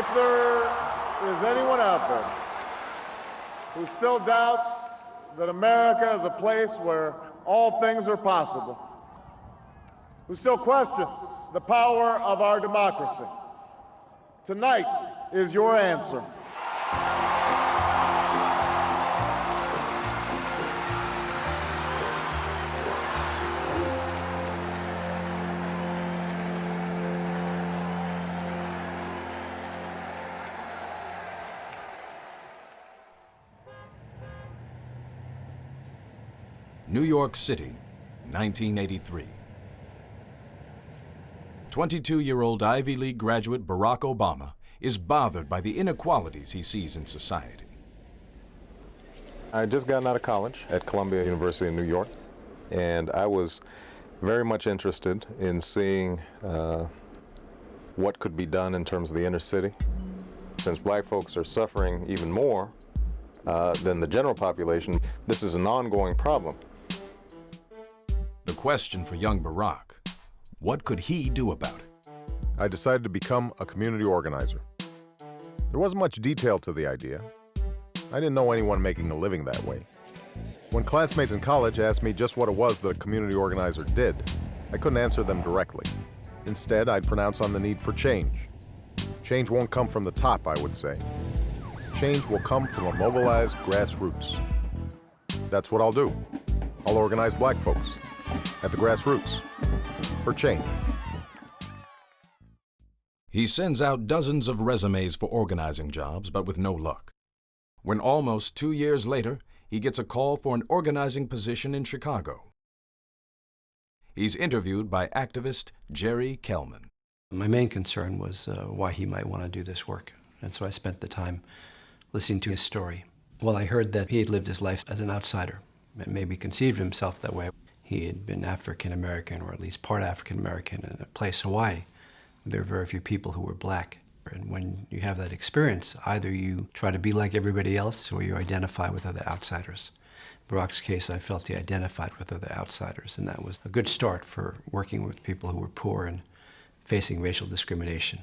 If there is anyone out there who still doubts that America is a place where all things are possible, who still questions the power of our democracy, tonight is your answer. New York City, 1983. 22-year-old Ivy League graduate Barack Obama is bothered by the inequalities he sees in society. I had just gotten out of college at Columbia University in New York, and I was very much interested in seeing what could be done in terms of the inner city. Since black folks are suffering even more than the general population, this is an ongoing problem. The question for young Barack, what could he do about it? I decided to become a community organizer. There wasn't much detail to the idea. I didn't know anyone making a living that way. When classmates in college asked me just what it was that a community organizer did, I couldn't answer them directly. Instead, I'd pronounce on the need for change. Change won't come from the top, I would say. Change will come from a mobilized grassroots. That's what I'll do. I'll organize black folks at the grassroots for change. He sends out dozens of resumes for organizing jobs, but with no luck. When almost 2 years later, he gets a call for an organizing position in Chicago. He's interviewed by activist Jerry Kellman. My main concern was why he might want to do this work, and so I spent the time listening to his story. Well, I heard that he had lived his life as an outsider, maybe conceived himself that way. He had been African-American, or at least part African-American, in a place, Hawaii. There were very few people who were black. And when you have that experience, either you try to be like everybody else, or you identify with other outsiders. In Barack's case, I felt he identified with other outsiders, and that was a good start for working with people who were poor and facing racial discrimination.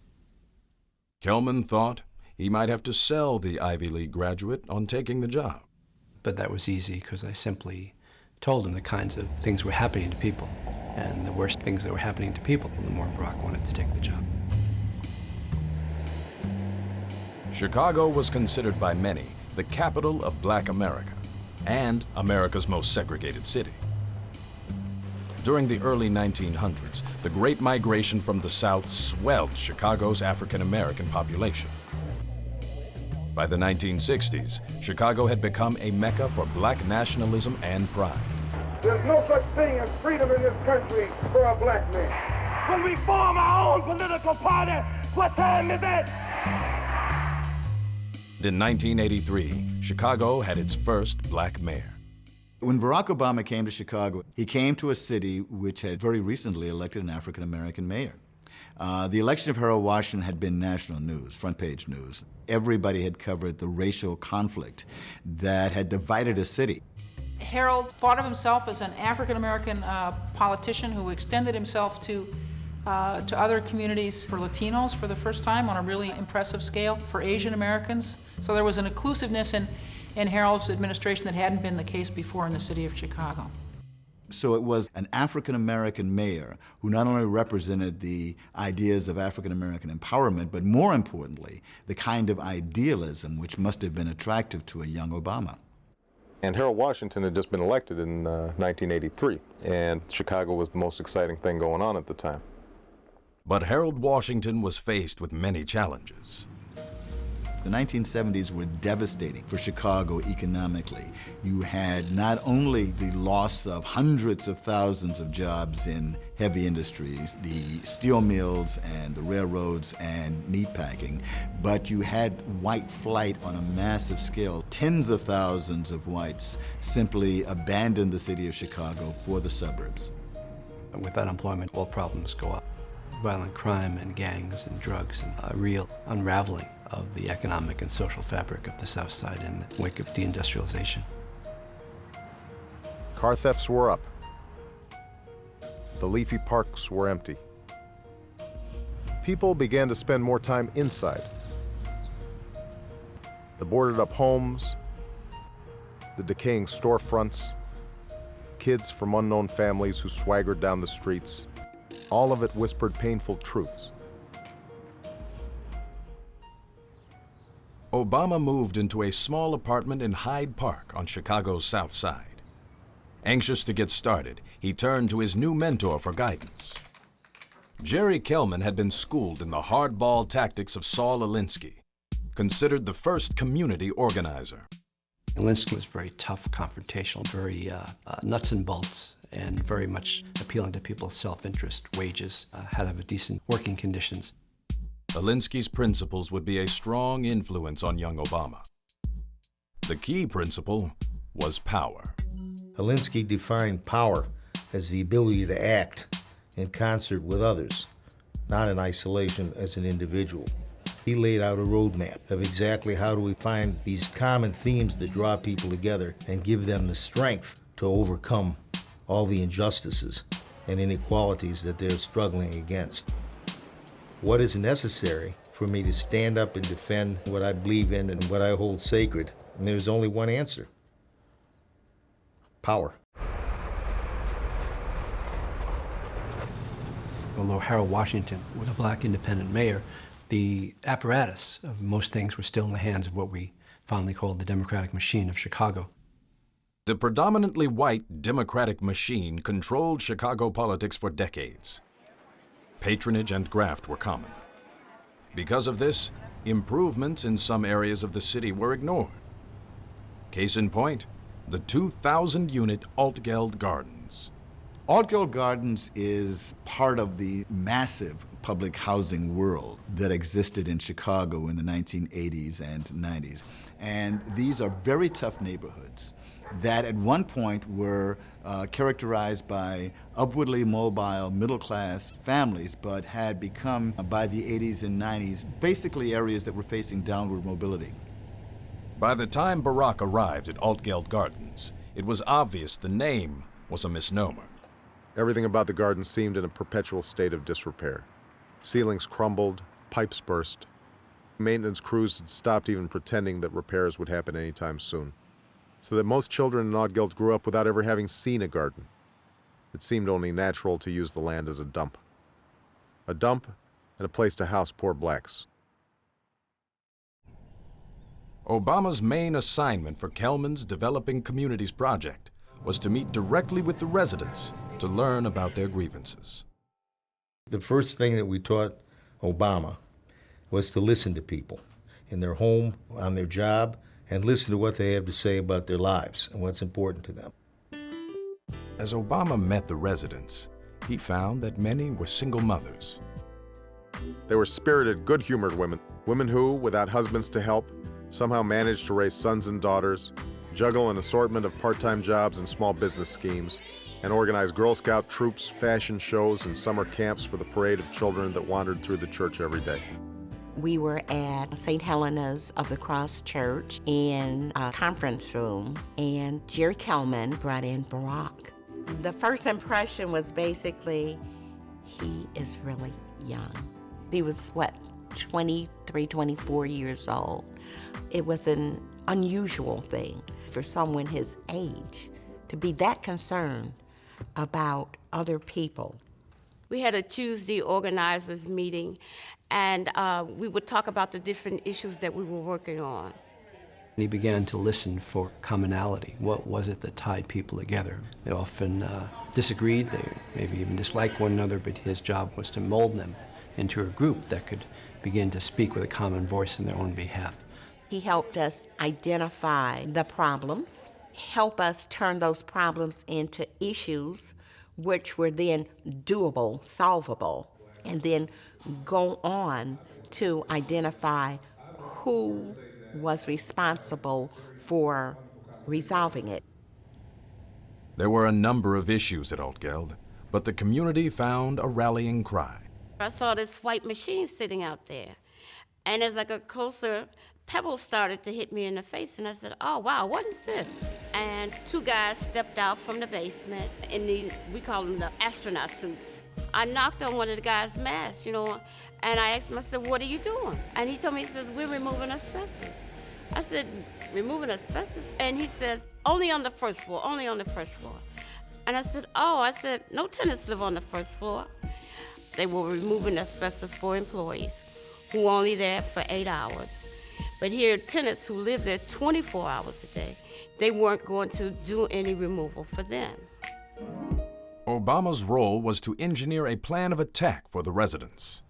Kellman thought he might have to sell the Ivy League graduate on taking the job. But that was easy because I simply told him the kinds of things were happening to people. And the worst things that were happening to people, the more Barack wanted to take the job. Chicago was considered by many the capital of Black America and America's most segregated city. During the early 1900s, the Great Migration from the South swelled Chicago's African-American population. By the 1960s, Chicago had become a mecca for black nationalism and pride. There's no such thing as freedom in this country for a black man. When we form our own political party, what time is it? In 1983, Chicago had its first black mayor. When Barack Obama came to Chicago, he came to a city which had very recently elected an African-American mayor. The election of Harold Washington had been national news, front-page news. Everybody had covered the racial conflict that had divided a city. Harold thought of himself as an African-American politician who extended himself to other communities, for Latinos for the first time on a really impressive scale, for Asian Americans. So there was an inclusiveness in Harold's administration that hadn't been the case before in the city of Chicago. So it was an African-American mayor who not only represented the ideas of African-American empowerment, but more importantly, the kind of idealism which must have been attractive to a young Obama. And Harold Washington had just been elected in 1983, and Chicago was the most exciting thing going on at the time. But Harold Washington was faced with many challenges. The 1970s were devastating for Chicago economically. You had not only the loss of hundreds of thousands of jobs in heavy industries, the steel mills and the railroads and meatpacking, but you had white flight on a massive scale. Tens of thousands of whites simply abandoned the city of Chicago for the suburbs. With unemployment, all problems go up. Violent crime and gangs and drugs, and a real unraveling of the economic and social fabric of the South Side in the wake of deindustrialization. Car thefts were up. The leafy parks were empty. People began to spend more time inside, The boarded up homes, the decaying storefronts, kids from unknown families who swaggered down the streets, all of it whispered painful truths. Obama moved into a small apartment in Hyde Park on Chicago's South Side. Anxious to get started, he turned to his new mentor for guidance. Jerry Kelman had been schooled in the hardball tactics of Saul Alinsky, considered the first community organizer. Alinsky was very tough, confrontational, very nuts and bolts, and very much appealing to people's self-interest, wages, how to have decent working conditions. Alinsky's principles would be a strong influence on young Obama. The key principle was power. Alinsky defined power as the ability to act in concert with others, not in isolation as an individual. He laid out a roadmap of exactly how do we find these common themes that draw people together and give them the strength to overcome all the injustices and inequalities that they're struggling against. What is necessary for me to stand up and defend what I believe in and what I hold sacred? And there's only one answer: power. Although Harold Washington was a black independent mayor, the apparatus of most things were still in the hands of what we fondly called the Democratic machine of Chicago. The predominantly white Democratic machine controlled Chicago politics for decades. Patronage and graft were common. Because of this, improvements in some areas of the city were ignored. Case in point, the 2,000-unit Altgeld Gardens. Altgeld Gardens is part of the massive public housing world that existed in Chicago in the 1980s and 90s. And these are very tough neighborhoods that at one point were characterized by upwardly mobile middle-class families, but had become, by the 80s and 90s, basically areas that were facing downward mobility. By the time Barack arrived at Altgeld Gardens, it was obvious the name was a misnomer. Everything about the garden seemed in a perpetual state of disrepair. Ceilings crumbled, pipes burst. Maintenance crews had stopped even pretending that repairs would happen anytime soon, so that most children in Altgeld grew up without ever having seen a garden. It seemed only natural to use the land as a dump. A dump and a place to house poor blacks. Obama's main assignment for Kelman's Developing Communities project was to meet directly with the residents to learn about their grievances. The first thing that we taught Obama was to listen to people in their home, on their job, and listen to what they have to say about their lives and what's important to them. As Obama met the residents, he found that many were single mothers. They were spirited, good-humored women, women who, without husbands to help, somehow managed to raise sons and daughters, juggle an assortment of part-time jobs and small business schemes, and organize Girl Scout troops, fashion shows, and summer camps for the parade of children that wandered through the church every day. We were at St. Helena's of the Cross Church in a conference room, and Jerry Kelman brought in Barack. The first impression was basically, he is really young. He was, 23, 24 years old. It was an unusual thing for someone his age to be that concerned about other people. We had a Tuesday organizers meeting, and we would talk about the different issues that we were working on. He began to listen for commonality. What was it that tied people together? They often disagreed, they maybe even disliked one another, but his job was to mold them into a group that could begin to speak with a common voice in their own behalf. He helped us identify the problems, help us turn those problems into issues which were then doable, solvable, and then go on to identify who was responsible for resolving it. There were a number of issues at Altgeld, but the community found a rallying cry. I saw this white machine sitting out there, and as I got closer, pebbles started to hit me in the face, and I said, oh, wow, what is this? And two guys stepped out from the basement in these, we call them the astronaut suits. I knocked on one of the guys' masks, and I asked him, I said, what are you doing? And he told me, he says, we're removing asbestos. I said, removing asbestos? And he says, only on the first floor, only on the first floor. And I said, oh, I said, no tenants live on the first floor. They were removing asbestos for employees who were only there for 8 hours. But here, tenants who live there 24 hours a day, they weren't going to do any removal for them. Obama's role was to engineer a plan of attack for the residents.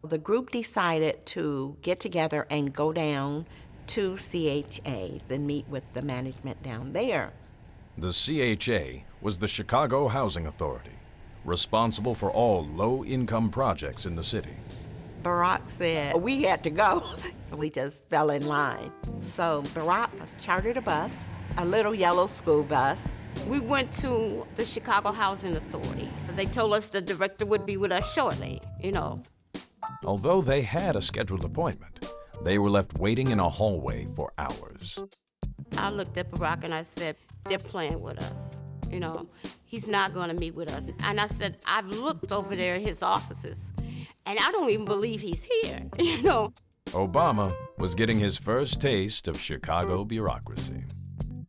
The group decided to get together and go down to CHA, then meet with the management down there. The CHA was the Chicago Housing Authority, responsible for all low-income projects in the city. Barack said we had to go. We just fell in line. So Barack chartered a bus, a little yellow school bus. We went to the Chicago Housing Authority. They told us the director would be with us shortly, you know. Although they had a scheduled appointment, they were left waiting in a hallway for hours. I looked at Barack and I said, they're playing with us, you know. He's not going to meet with us. And I said, I've looked over there at his offices, and I don't even believe he's here, you know. Obama was getting his first taste of Chicago bureaucracy.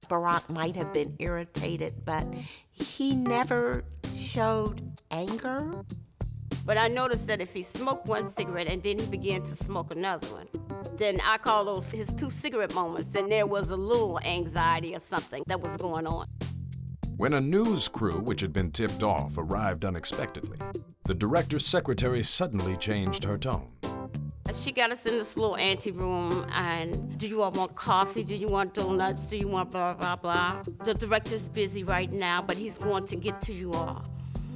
Barack might have been irritated, but he never showed anger. But I noticed that if he smoked one cigarette and then he began to smoke another one, then I call those his 2 cigarette moments, and there was a little anxiety or something that was going on. When a news crew which had been tipped off arrived unexpectedly, the director's secretary suddenly changed her tone. She got us in this little anteroom, and do you all want coffee? Do you want donuts? Do you want blah, blah, blah? The director's busy right now, but he's going to get to you all.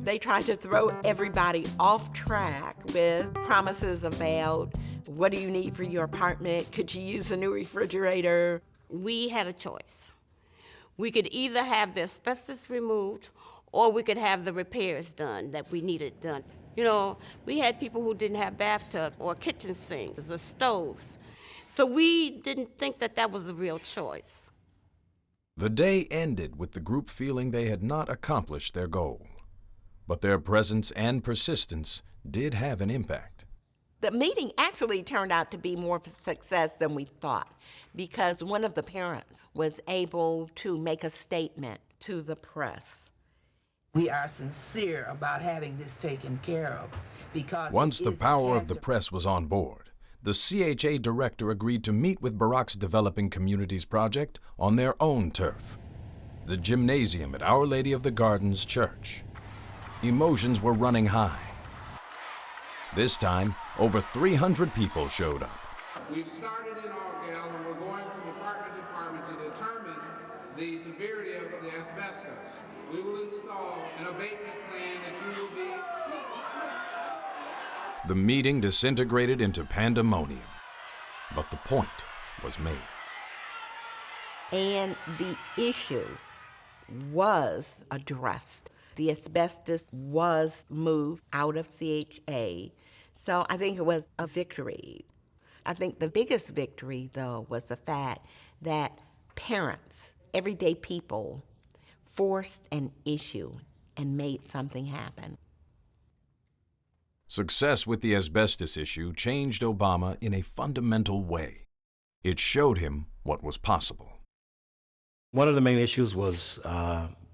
They tried to throw everybody off track with promises about what do you need for your apartment? Could you use a new refrigerator? We had a choice. We could either have the asbestos removed or we could have the repairs done that we needed done. You know, we had people who didn't have bathtubs or kitchen sinks or stoves. So we didn't think that that was a real choice. The day ended with the group feeling they had not accomplished their goal. But their presence and persistence did have an impact. The meeting actually turned out to be more of a success than we thought, because one of the parents was able to make a statement to the press. We are sincere about having this taken care of, because once the power of the press was on board, the CHA director agreed to meet with Barack's Developing Communities project on their own turf, the gymnasium at Our Lady of the Gardens Church. Emotions were running high. This time, over 300 people showed up. We've started in Argyle, and we're going from department to department to determine the severity of the asbestos. We will install an abatement plan that you will be... The meeting disintegrated into pandemonium, but the point was made. And the issue was addressed. The asbestos was moved out of CHA, so I think it was a victory. I think the biggest victory, though, was the fact that parents, everyday people, forced an issue and made something happen. Success with the asbestos issue changed Obama in a fundamental way. It showed him what was possible. One of the main issues was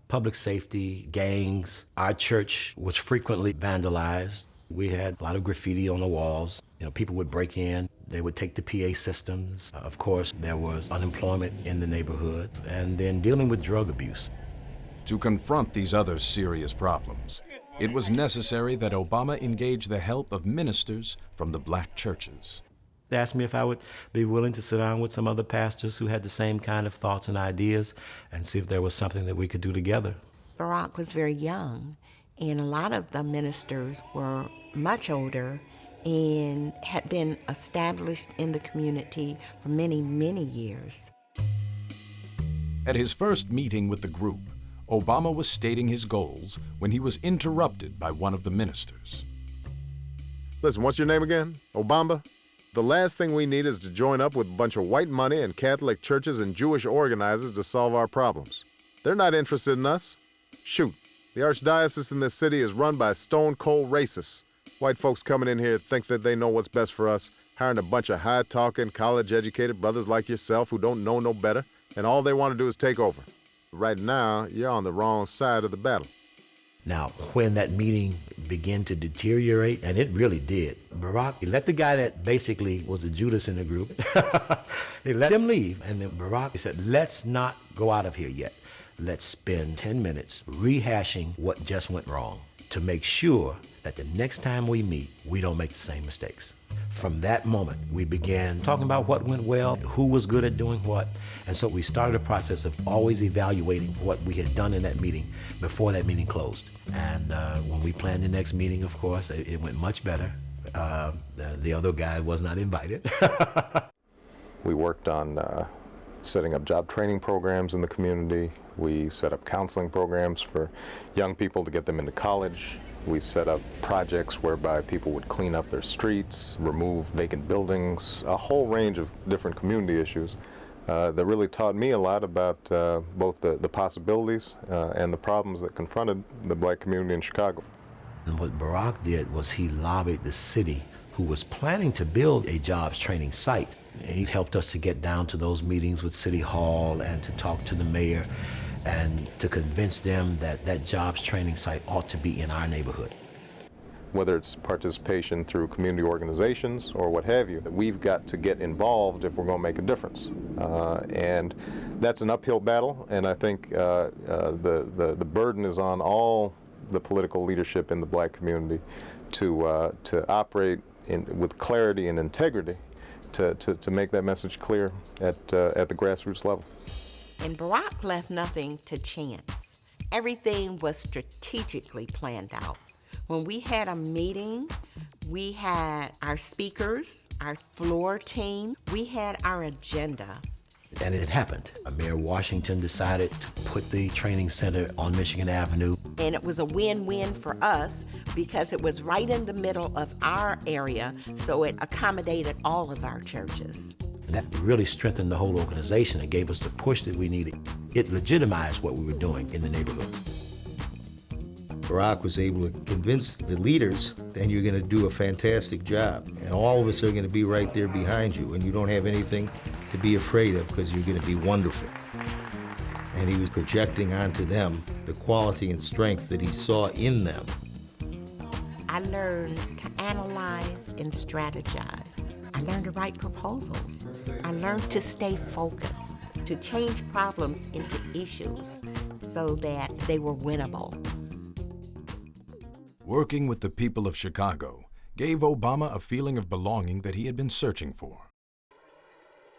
public safety, gangs. Our church was frequently vandalized. We had a lot of graffiti on the walls. You know, people would break in, they would take the PA systems. Of course, there was unemployment in the neighborhood, and then dealing with drug abuse. To confront these other serious problems, it was necessary that Obama engage the help of ministers from the black churches. They asked me if I would be willing to sit down with some other pastors who had the same kind of thoughts and ideas and see if there was something that we could do together. Barack was very young, and a lot of the ministers were much older and had been established in the community for many, many years. At his first meeting with the group, Obama was stating his goals when he was interrupted by one of the ministers. Listen, what's your name again? Obama? The last thing we need is to join up with a bunch of white money and Catholic churches and Jewish organizers to solve our problems. They're not interested in us. Shoot, the archdiocese in this city is run by stone-cold racists. White folks coming in here think that they know what's best for us. hiring a bunch of high-talking, college-educated brothers like yourself who don't know no better, and all they want to do is take over. Right now, you're on the wrong side of the battle. Now, when that meeting began to deteriorate, and it really did, Barack, he let the guy that basically was the Judas in the group, he let him leave, and then Barack, he said, let's not go out of here yet. Let's spend 10 minutes rehashing what just went wrong to make sure that the next time we meet, we don't make the same mistakes. From that moment, we began talking about what went well, who was good at doing what, and so we started a process of always evaluating what we had done in that meeting before that meeting closed. And when we planned the next meeting, of course, it went much better. The other guy was not invited. We worked on setting up job training programs in the community. We set up counseling programs for young people to get them into college. We set up projects whereby people would clean up their streets, remove vacant buildings, a whole range of different community issues that really taught me a lot about both the possibilities and the problems that confronted the black community in Chicago. And what Barack did was he lobbied the city, who was planning to build a jobs training site. He helped us to get down to those meetings with City Hall and to talk to the mayor and to convince them that that jobs training site ought to be in our neighborhood. Whether it's participation through community organizations or what have you, we've got to get involved if we're going to make a difference. And that's an uphill battle, and I think the burden is on all the political leadership in the black community to operate with clarity and integrity to make that message clear at the grassroots level. And Barack left nothing to chance. Everything was strategically planned out. When we had a meeting, we had our speakers, our floor team, we had our agenda. And it happened. Mayor Washington decided to put the training center on Michigan Avenue. And it was a win-win for us because it was right in the middle of our area, so it accommodated all of our churches. And that really strengthened the whole organization and gave us the push that we needed. It legitimized what we were doing in the neighborhoods. Barack was able to convince the leaders that you're going to do a fantastic job, and all of us are going to be right there behind you, and you don't have anything to be afraid of because you're going to be wonderful. And he was projecting onto them the quality and strength that he saw in them. I learned to analyze and strategize. I learned to write proposals. I learned to stay focused, to change problems into issues so that they were winnable. Working with the people of Chicago gave Obama a feeling of belonging that he had been searching for.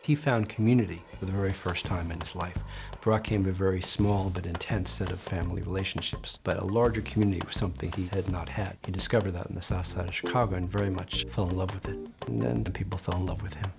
He found community for the very first time in his life. Barack came from a very small but intense set of family relationships, but a larger community was something he had not had. He discovered that in the south side of Chicago and very much fell in love with it. And then the people fell in love with him.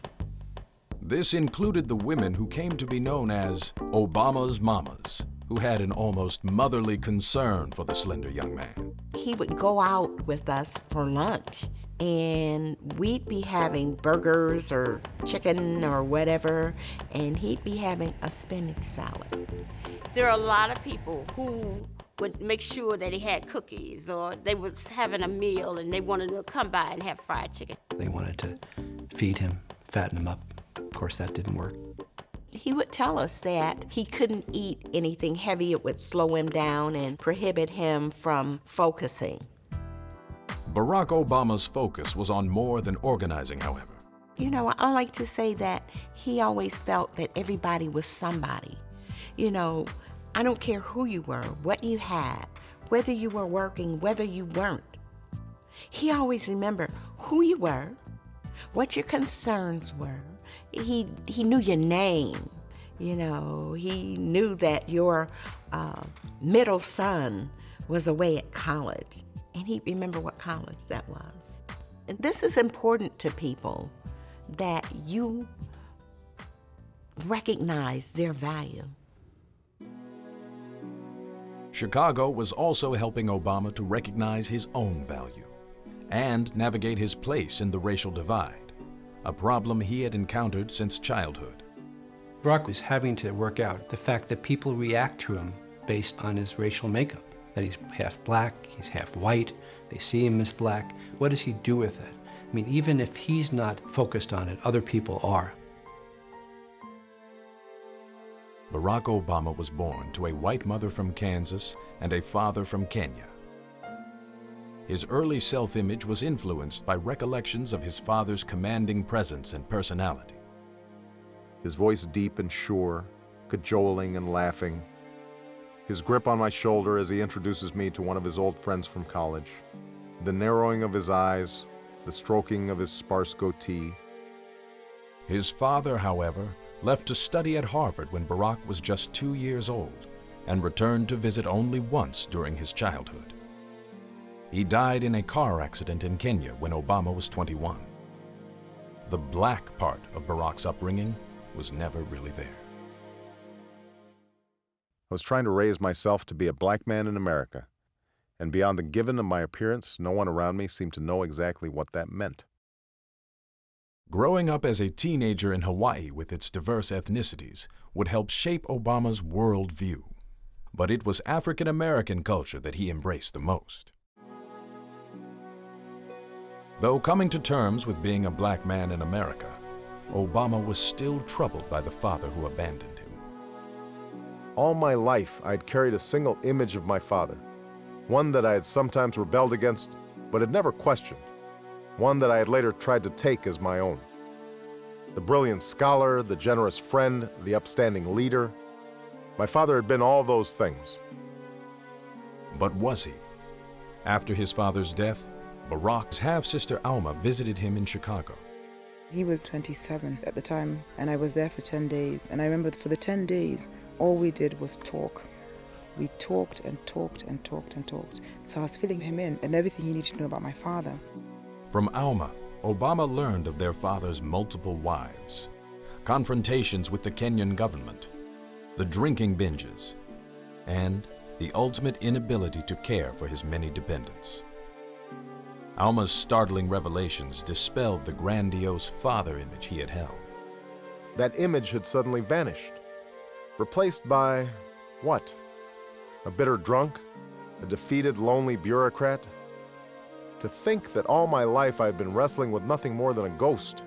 This included the women who came to be known as Obama's mamas, who had an almost motherly concern for the slender young man. He would go out with us for lunch, and we'd be having burgers or chicken or whatever, and he'd be having a spinach salad. There are a lot of people who would make sure that he had cookies, or they was having a meal and they wanted to come by and have fried chicken. They wanted to feed him, fatten him up. Of course, that didn't work. He would tell us that he couldn't eat anything heavy. It would slow him down and prohibit him from focusing. Barack Obama's focus was on more than organizing, however. You know, I like to say that he always felt that everybody was somebody. You know, I don't care who you were, what you had, whether you were working, whether you weren't. He always remembered who you were, what your concerns were. He knew your name, you know. He knew that your middle son was away at college, and he'd remember what college that was. And this is important to people, that you recognize their value. Chicago was also helping Obama to recognize his own value and navigate his place in the racial divide, a problem he had encountered since childhood. Barack was having to work out the fact that people react to him based on his racial makeup, that he's half black, he's half white, they see him as black. What does he do with it? I mean, even if he's not focused on it, other people are. Barack Obama was born to a white mother from Kansas and a father from Kenya. His early self-image was influenced by recollections of his father's commanding presence and personality. His voice deep and sure, cajoling and laughing. His grip on my shoulder as he introduces me to one of his old friends from college. The narrowing of his eyes, the stroking of his sparse goatee. His father, however, left to study at Harvard when Barack was just 2 years old and returned to visit only once during his childhood. He died in a car accident in Kenya when Obama was 21. The black part of Barack's upbringing was never really there. I was trying to raise myself to be a black man in America, and beyond the given of my appearance, no one around me seemed to know exactly what that meant. Growing up as a teenager in Hawaii with its diverse ethnicities would help shape Obama's worldview, but it was African American culture that he embraced the most. Though coming to terms with being a black man in America, Obama was still troubled by the father who abandoned him. All my life, I had carried a single image of my father, one that I had sometimes rebelled against, but had never questioned, one that I had later tried to take as my own. The brilliant scholar, the generous friend, the upstanding leader. My father had been all those things. But was he? After his father's death, Barack's half-sister Alma visited him in Chicago. He was 27 at the time, and I was there for 10 days. And I remember for the 10 days, all we did was talk. We talked and talked and talked and talked. So I was filling him in and everything he needed to know about my father. From Alma, Obama learned of their father's multiple wives, confrontations with the Kenyan government, the drinking binges, and the ultimate inability to care for his many dependents. Alma's startling revelations dispelled the grandiose father image he had held. That image had suddenly vanished, replaced by what? A bitter drunk? A defeated, lonely bureaucrat? To think that all my life I had been wrestling with nothing more than a ghost.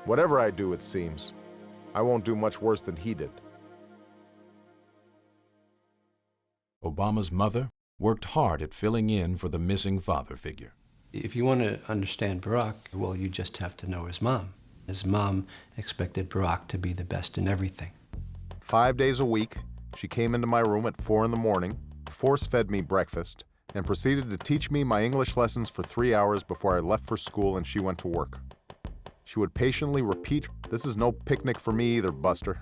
Whatever I do, it seems, I won't do much worse than he did. Obama's mother worked hard at filling in for the missing father figure. If you want to understand Barack, well, you just have to know his mom. His mom expected Barack to be the best in everything. 5 days a week, she came into my room at 4 in the morning, force-fed me breakfast, and proceeded to teach me my English lessons for 3 hours before I left for school and she went to work. She would patiently repeat, "This is no picnic for me either, Buster."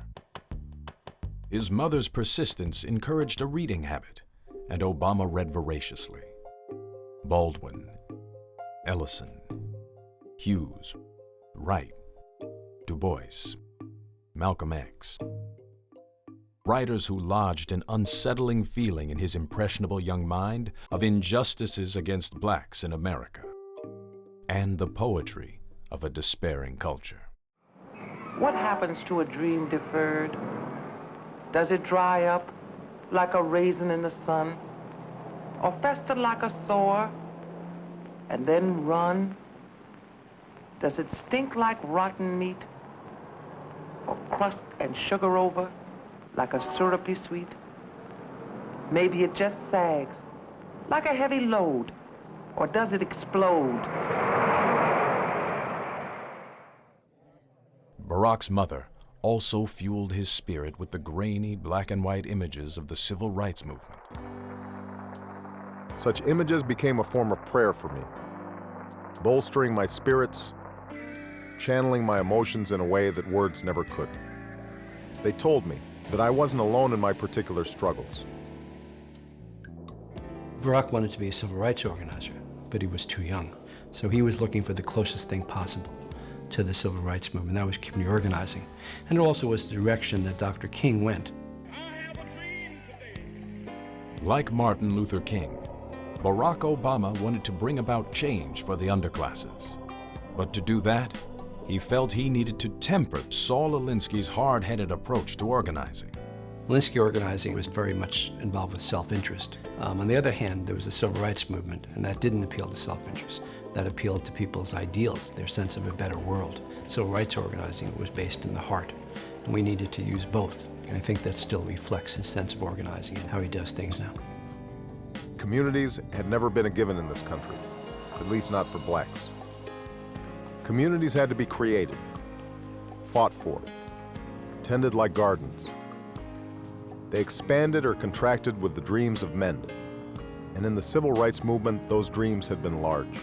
His mother's persistence encouraged a reading habit, and Obama read voraciously. Baldwin, Ellison, Hughes, Wright, Du Bois, Malcolm X. Writers who lodged an unsettling feeling in his impressionable young mind of injustices against blacks in America, and the poetry of a despairing culture. What happens to a dream deferred? Does it dry up like a raisin in the sun, or fester like a sore, and then run? Does it stink like rotten meat, or crust and sugar over like a syrupy sweet? Maybe it just sags like a heavy load, or does it explode? Barack's mother also fueled his spirit with the grainy black and white images of the civil rights movement. Such images became a form of prayer for me, bolstering my spirits, channeling my emotions in a way that words never could. They told me that I wasn't alone in my particular struggles. Barack wanted to be a civil rights organizer, but he was too young. So he was looking for the closest thing possible to the civil rights movement. That was community organizing. And it also was the direction that Dr. King went. Like Martin Luther King, Barack Obama wanted to bring about change for the underclasses. But to do that, he felt he needed to temper Saul Alinsky's hard-headed approach to organizing. Alinsky organizing was very much involved with self-interest. On the other hand, there was the civil rights movement, and that didn't appeal to self-interest. that appealed to people's ideals, their sense of a better world. Civil rights organizing was based in the heart, and we needed to use both. And I think that still reflects his sense of organizing and how he does things now. Communities had never been a given in this country, at least not for blacks. Communities had to be created, fought for, tended like gardens. They expanded or contracted with the dreams of men. And in the civil rights movement, those dreams had been large.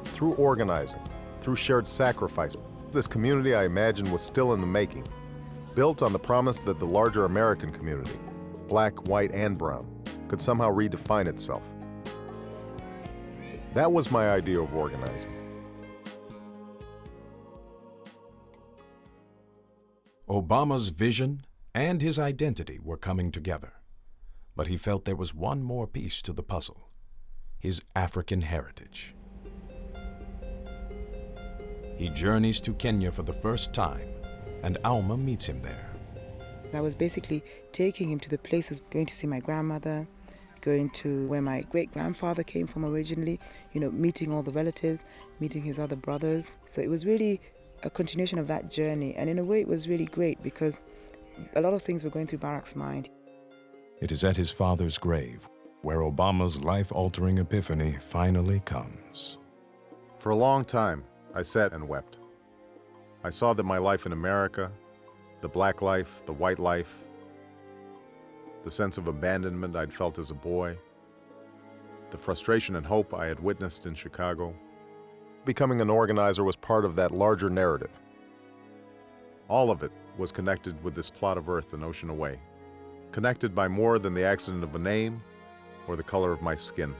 Through organizing, through shared sacrifice, this community, I imagine, was still in the making, built on the promise that the larger American community, black, white, and brown, could somehow redefine itself. That was my idea of organizing. Obama's vision and his identity were coming together, but he felt there was one more piece to the puzzle: his African heritage. He journeys to Kenya for the first time, and Alma meets him there. I was basically taking him to the places, going to see my grandmother, going to where my great-grandfather came from originally, meeting all the relatives, meeting his other brothers. So it was really a continuation of that journey, and in a way it was really great because a lot of things were going through Barack's mind. It is at his father's grave where Obama's life-altering epiphany finally comes. For a long time, I sat and wept. I saw that my life in America, the black life, the white life, the sense of abandonment I'd felt as a boy, the frustration and hope I had witnessed in Chicago, becoming an organizer was part of that larger narrative. All of it was connected with this plot of earth an ocean away, connected by more than the accident of a name or the color of my skin.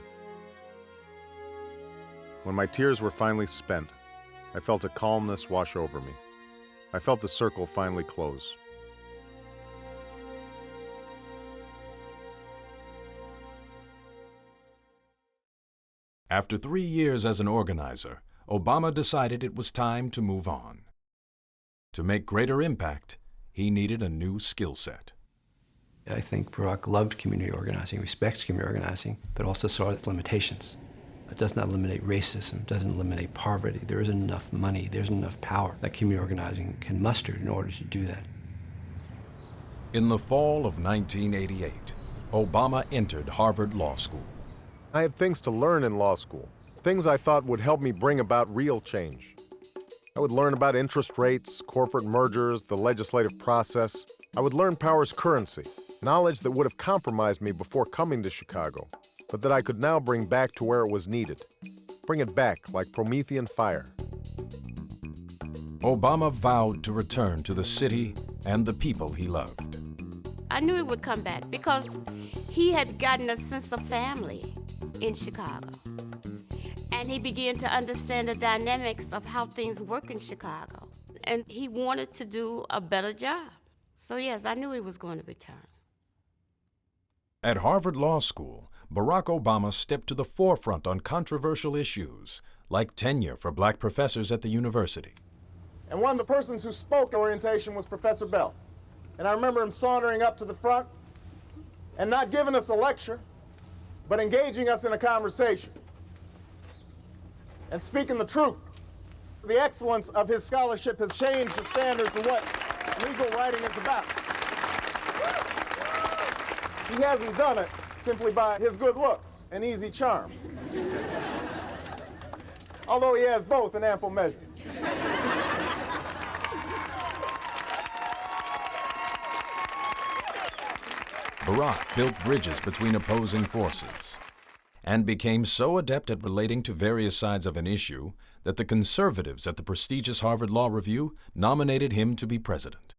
When my tears were finally spent, I felt a calmness wash over me. I felt the circle finally close. After 3 years as an organizer, Obama decided it was time to move on. To make greater impact, he needed a new skill set. I think Barack loved community organizing, respects community organizing, but also saw its limitations. It does not eliminate racism, doesn't eliminate poverty. There isn't enough money, there isn't enough power that community organizing can muster in order to do that. In the fall of 1988, Obama entered Harvard Law School. I had things to learn in law school, things I thought would help me bring about real change. I would learn about interest rates, corporate mergers, the legislative process. I would learn power's currency, knowledge that would have compromised me before coming to Chicago, but that I could now bring back to where it was needed. Bring it back like Promethean fire. Obama vowed to return to the city and the people he loved. I knew he would come back because he had gotten a sense of family in Chicago. And he began to understand the dynamics of how things work in Chicago. And he wanted to do a better job. So yes, I knew he was going to return. At Harvard Law School, Barack Obama stepped to the forefront on controversial issues, like tenure for black professors at the university. And one of the persons who spoke at orientation was Professor Bell. And I remember him sauntering up to the front and not giving us a lecture, but engaging us in a conversation and speaking the truth. The excellence of his scholarship has changed the standards of what legal writing is about. He hasn't done it simply by his good looks and easy charm, although he has both in ample measure. Barack built bridges between opposing forces and became so adept at relating to various sides of an issue that the conservatives at the prestigious Harvard Law Review nominated him to be president.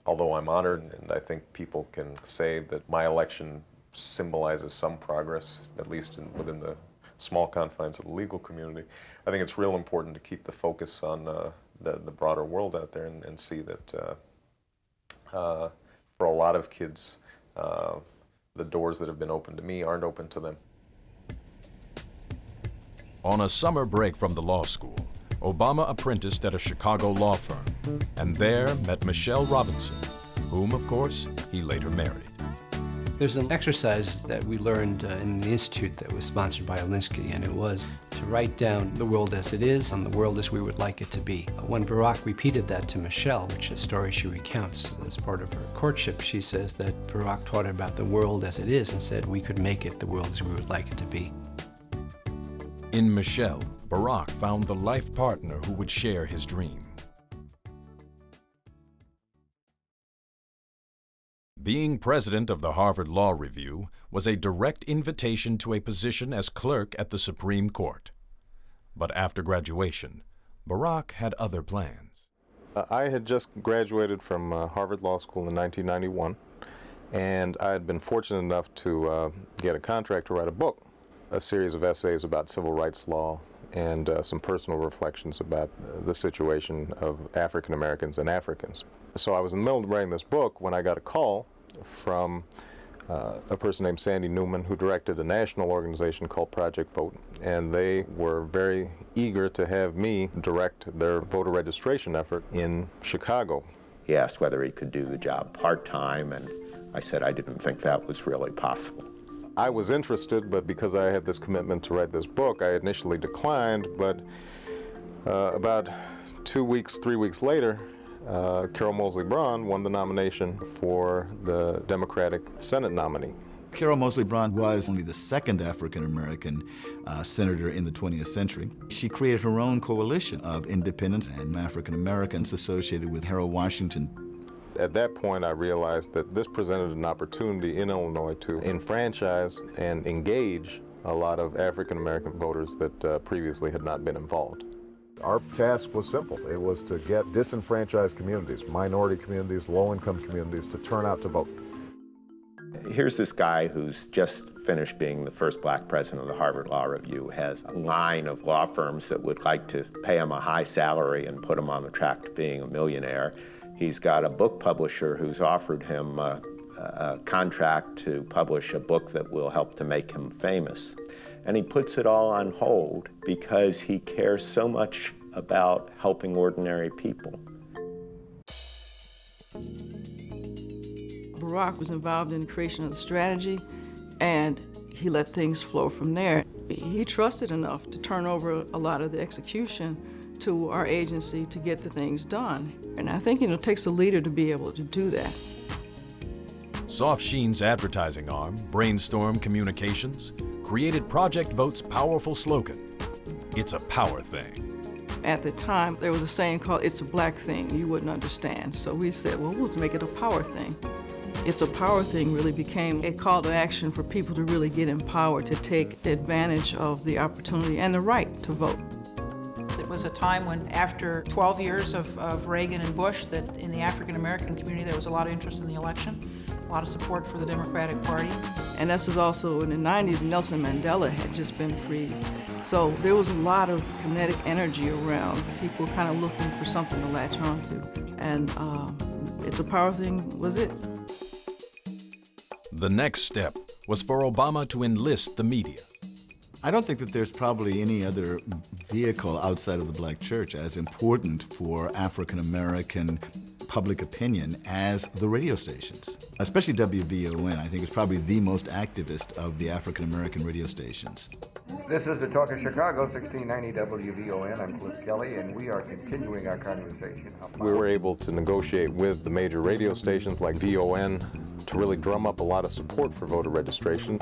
Although I'm honored, and I think people can say that my election symbolizes some progress, at least within the small confines of the legal community, I think it's real important to keep the focus on the broader world out there and see that for a lot of kids, the doors that have been open to me aren't open to them. On a summer break from the law school, Obama apprenticed at a Chicago law firm, and there met Michelle Robinson, whom, of course, he later married. There's an exercise that we learned in the Institute that was sponsored by Alinsky, and it was to to write down the world as it is and the world as we would like it to be. When Barack repeated that to Michelle, which is a story she recounts as part of her courtship, she says that Barack taught her about the world as it is and said we could make it the world as we would like it to be. In Michelle, Barack found the life partner who would share his dream. Being president of the Harvard Law Review was a direct invitation to a position as clerk at the Supreme Court. But after graduation, Barack had other plans. I had just graduated from Harvard Law School in 1991, and I had been fortunate enough to get a contract to write a book, a series of essays about civil rights law and some personal reflections about the situation of African Americans and Africans. So I was in the middle of writing this book when I got a call from a person named Sandy Newman, who directed a national organization called Project Vote, and they were very eager to have me direct their voter registration effort in Chicago. He asked whether he could do the job part-time, and I said I didn't think that was really possible. I was interested, but because I had this commitment to write this book, I initially declined, but about 3 weeks later, Carol Moseley Braun won the nomination for the Democratic Senate nominee. Carol Moseley Braun was only the second African-American senator in the 20th century. She created her own coalition of independents and African-Americans associated with Harold Washington. At that point, I realized that this presented an opportunity in Illinois to enfranchise and engage a lot of African-American voters that previously had not been involved. Our task was simple. It was to get disenfranchised communities, minority communities, low-income communities to turn out to vote. Here's this guy who's just finished being the first black president of the Harvard Law Review, has a line of law firms that would like to pay him a high salary and put him on the track to being a millionaire. He's got a book publisher who's offered him a contract to publish a book that will help to make him famous. And he puts it all on hold because he cares so much about helping ordinary people. Barack was involved in the creation of the strategy, and he let things flow from there. He trusted enough to turn over a lot of the execution to our agency to get the things done. And I think, it takes a leader to be able to do that. Soft Sheen's advertising arm, Brainstorm Communications, created Project Vote's powerful slogan, "It's a power thing." At the time, there was a saying called, "It's a black thing, you wouldn't understand." So we said, well, we'll make it a power thing. It's a power thing really became a call to action for people to really get empowered to take advantage of the opportunity and the right to vote. It was a time when, after 12 years of Reagan and Bush, that in the African American community there was a lot of interest in the election, a lot of support for the Democratic Party. And this was also in the 90s, Nelson Mandela had just been freed. So there was a lot of kinetic energy around, people kind of looking for something to latch onto. And It's a Power thing was it. The next step was for Obama to enlist the media. I don't think that there's probably any other vehicle outside of the black church as important for African-American public opinion as the radio stations. Especially WVON, I think, is probably the most activist of the African-American radio stations. This is the Talk of Chicago, 1690 WVON. I'm Cliff Kelly, and we are continuing our conversation. We were able to negotiate with the major radio stations like VON to really drum up a lot of support for voter registration.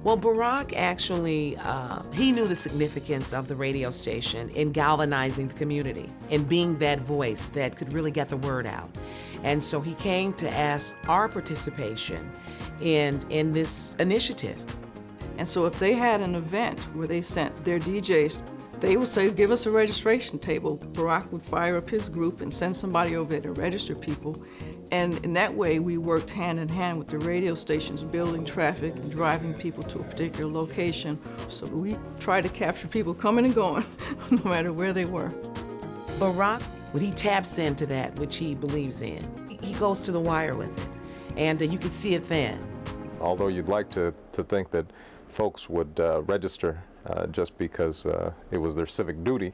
Well, Barack actually, he knew the significance of the radio station in galvanizing the community and being that voice that could really get the word out. And so he came to ask our participation in this initiative. And so if they had an event where they sent their DJs, they would say, give us a registration table. Barack would fire up his group and send somebody over there to register people. And in that way, we worked hand in hand with the radio stations, building traffic and driving people to a particular location. So we tried to capture people coming and going, no matter where they were. Barack, when he taps into that, which he believes in, he goes to the wire with it. And you can see it then. Although you'd like to think that folks would register just because it was their civic duty,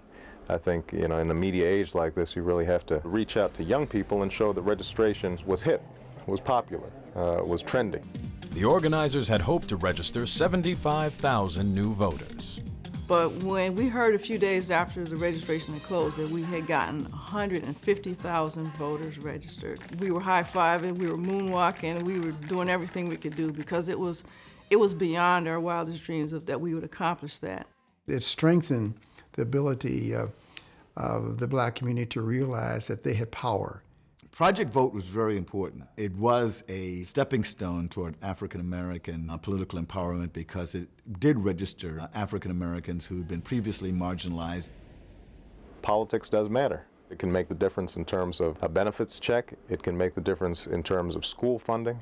I think, in a media age like this, you really have to reach out to young people and show that registration was hip, was popular, was trending. The organizers had hoped to register 75,000 new voters. But when we heard a few days after the registration had closed that we had gotten 150,000 voters registered, we were high-fiving, we were moonwalking, we were doing everything we could do because it was beyond our wildest dreams that we would accomplish that. It strengthened the ability of the black community to realize that they had power. Project Vote was very important. It was a stepping stone toward African American political empowerment because it did register African Americans who had been previously marginalized. Politics does matter. It can make the difference in terms of a benefits check. It can make the difference in terms of school funding.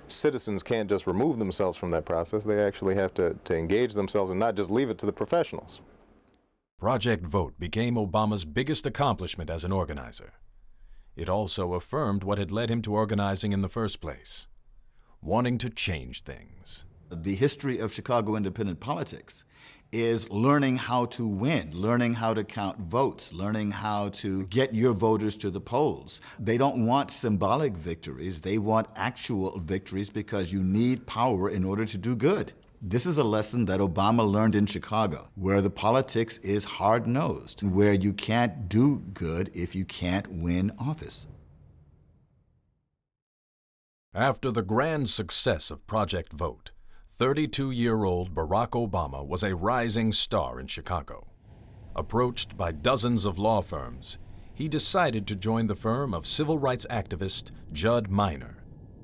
Citizens can't just remove themselves from that process. They actually have to engage themselves and not just leave it to the professionals. Project Vote became Obama's biggest accomplishment as an organizer. It also affirmed what had led him to organizing in the first place, wanting to change things. The history of Chicago independent politics is learning how to win, learning how to count votes, learning how to get your voters to the polls. They don't want symbolic victories, they want actual victories because you need power in order to do good. This is a lesson that Obama learned in Chicago, where the politics is hard-nosed, where you can't do good if you can't win office. After the grand success of Project Vote, 32-year-old Barack Obama was a rising star in Chicago. Approached by dozens of law firms, he decided to join the firm of civil rights activist Judd Minor,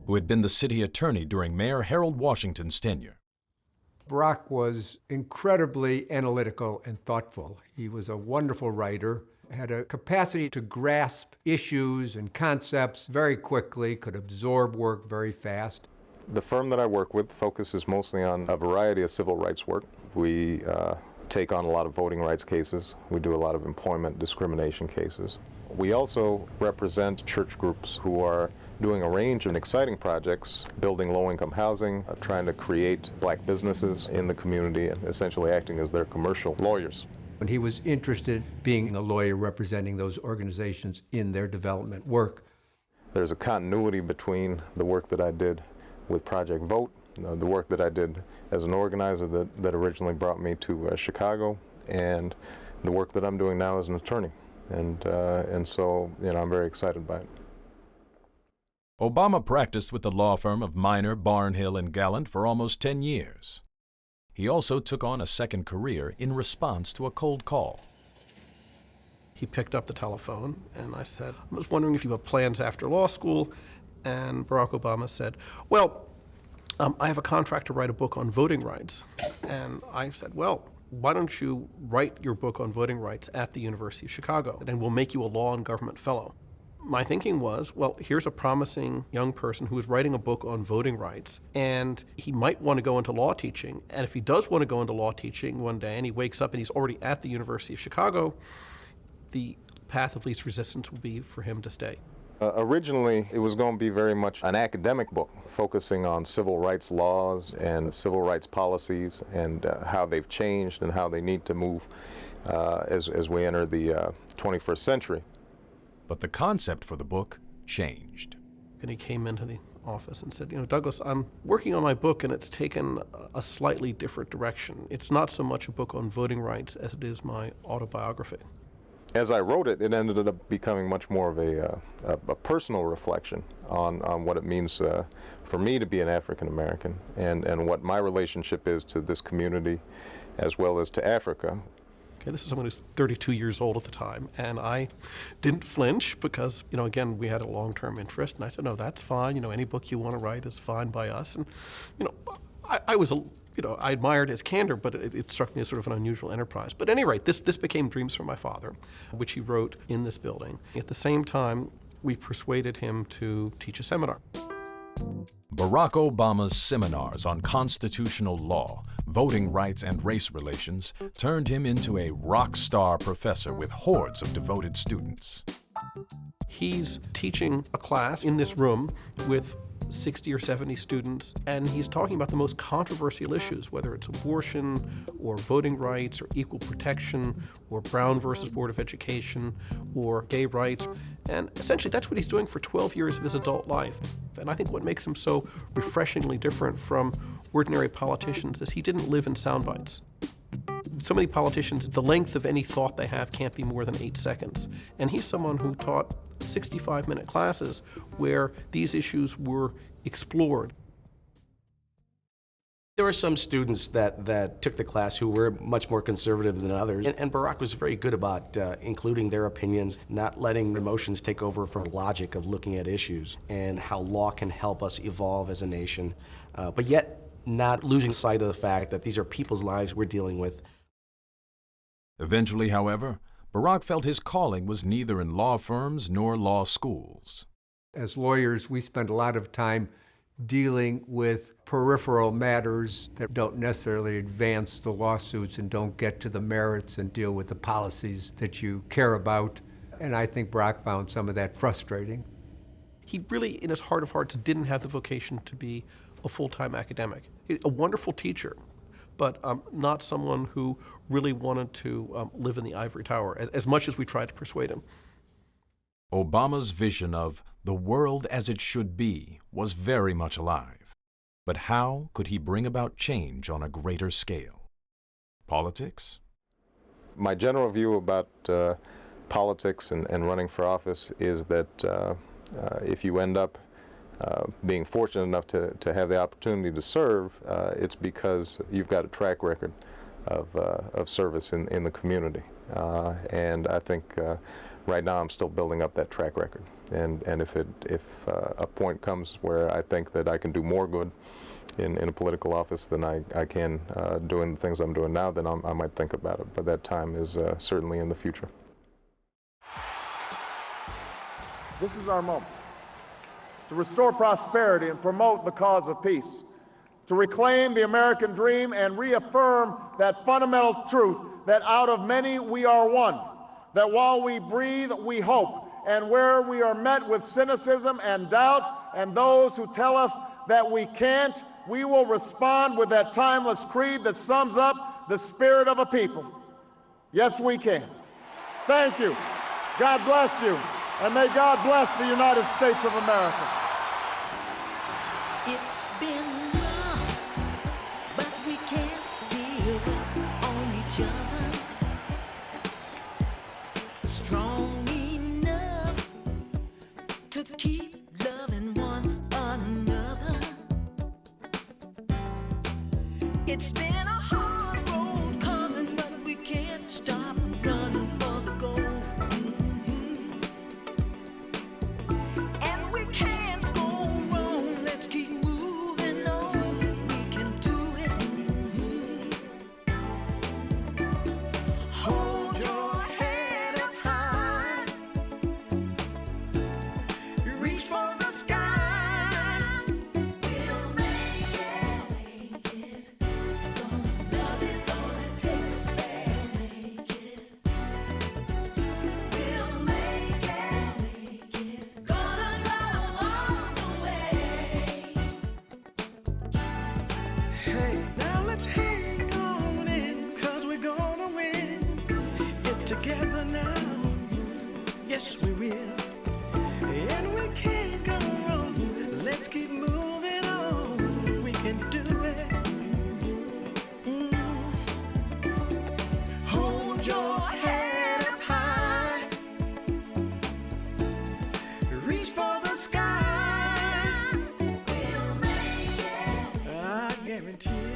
who had been the city attorney during Mayor Harold Washington's tenure. Barack was incredibly analytical and thoughtful. He was a wonderful writer, had a capacity to grasp issues and concepts very quickly, could absorb work very fast. The firm that I work with focuses mostly on a variety of civil rights work. We take on a lot of voting rights cases. We do a lot of employment discrimination cases. We also represent church groups who are doing a range of exciting projects, building low-income housing, trying to create black businesses in the community, and essentially acting as their commercial lawyers. And he was interested in being a lawyer representing those organizations in their development work. There's a continuity between the work that I did with Project Vote, the work that I did as an organizer that originally brought me to Chicago, and the work that I'm doing now as an attorney. And so, I'm very excited by it. Obama practiced with the law firm of Minor, Barnhill, and Gallant for almost 10 years. He also took on a second career in response to a cold call. He picked up the telephone, and I said, I was wondering if you have plans after law school. And Barack Obama said, well, I have a contract to write a book on voting rights. And I said, well, why don't you write your book on voting rights at the University of Chicago, and we'll make you a law and government fellow. My thinking was, well, here's a promising young person who is writing a book on voting rights, and he might want to go into law teaching. And if he does want to go into law teaching one day and he wakes up and he's already at the University of Chicago, the path of least resistance will be for him to stay. Originally, it was going to be very much an academic book, focusing on civil rights laws and civil rights policies and how they've changed and how they need to move as we enter the 21st century. But the concept for the book changed. And he came into the office and said, Douglas, I'm working on my book and it's taken a slightly different direction. It's not so much a book on voting rights as it is my autobiography. As I wrote it, it ended up becoming much more of a personal reflection on what it means for me to be an African American and what my relationship is to this community as well as to Africa. Okay, this is someone who's 32 years old at the time, and I didn't flinch because, again, we had a long-term interest, and I said, no, that's fine, any book you want to write is fine by us. And, I was I admired his candor, but it struck me as sort of an unusual enterprise. But at any rate, this became Dreams from My Father, which he wrote in this building. At the same time, we persuaded him to teach a seminar. Barack Obama's seminars on constitutional law, voting rights, and race relations turned him into a rock star professor with hordes of devoted students. He's teaching a class in this room with 60 or 70 students, and he's talking about the most controversial issues, whether it's abortion or voting rights or equal protection or Brown versus Board of Education or gay rights. And essentially that's what he's doing for 12 years of his adult life. And I think what makes him so refreshingly different from ordinary politicians is he didn't live in sound bites. So many politicians, the length of any thought they have can't be more than 8 seconds. And he's someone who taught 65-minute classes where these issues were explored. There were some students that took the class who were much more conservative than others, and Barack was very good about including their opinions, not letting emotions take over from logic of looking at issues and how law can help us evolve as a nation, but yet not losing sight of the fact that these are people's lives we're dealing with. Eventually, however, Barack felt his calling was neither in law firms nor law schools. As lawyers, we spend a lot of time dealing with peripheral matters that don't necessarily advance the lawsuits and don't get to the merits and deal with the policies that you care about. And I think Barack found some of that frustrating. He really, in his heart of hearts, didn't have the vocation to be a full-time academic. A wonderful teacher, but not someone who really wanted to live in the ivory tower, as much as we tried to persuade him. Obama's vision of the world as it should be was very much alive. But how could he bring about change on a greater scale? Politics? My general view about politics and running for office is that if you end up being fortunate enough to have the opportunity to serve, it's because you've got a track record of service in the community. And I think right now I'm still building up that track record. And if a point comes where I think that I can do more good in a political office than I can doing the things I'm doing now, then I might think about it. But that time is certainly in the future. This is our moment to restore prosperity and promote the cause of peace, to reclaim the American dream and reaffirm that fundamental truth that out of many we are one, that while we breathe, we hope, and where we are met with cynicism and doubt and those who tell us that we can't, we will respond with that timeless creed that sums up the spirit of a people. Yes, we can. Thank you. God bless you. And may God bless the United States of America. It's been rough, but we can't give up on each other. Strong enough to keep loving one another. It's been a hard road coming, but we can't stop running for the goal. And we can't go wrong. Let's keep moving on. We can do it. Hold your head up high. Reach for the sky. We'll make it. Love is gonna take us there. Make it. We'll make it. Gonna go all the way. Hey, now let's hang on in, 'cause we're gonna win. Get together now. Yes, we will. And we can't go wrong. Let's keep moving on. We can do it. Hold your head up high. Reach for the sky. We'll make it. I guarantee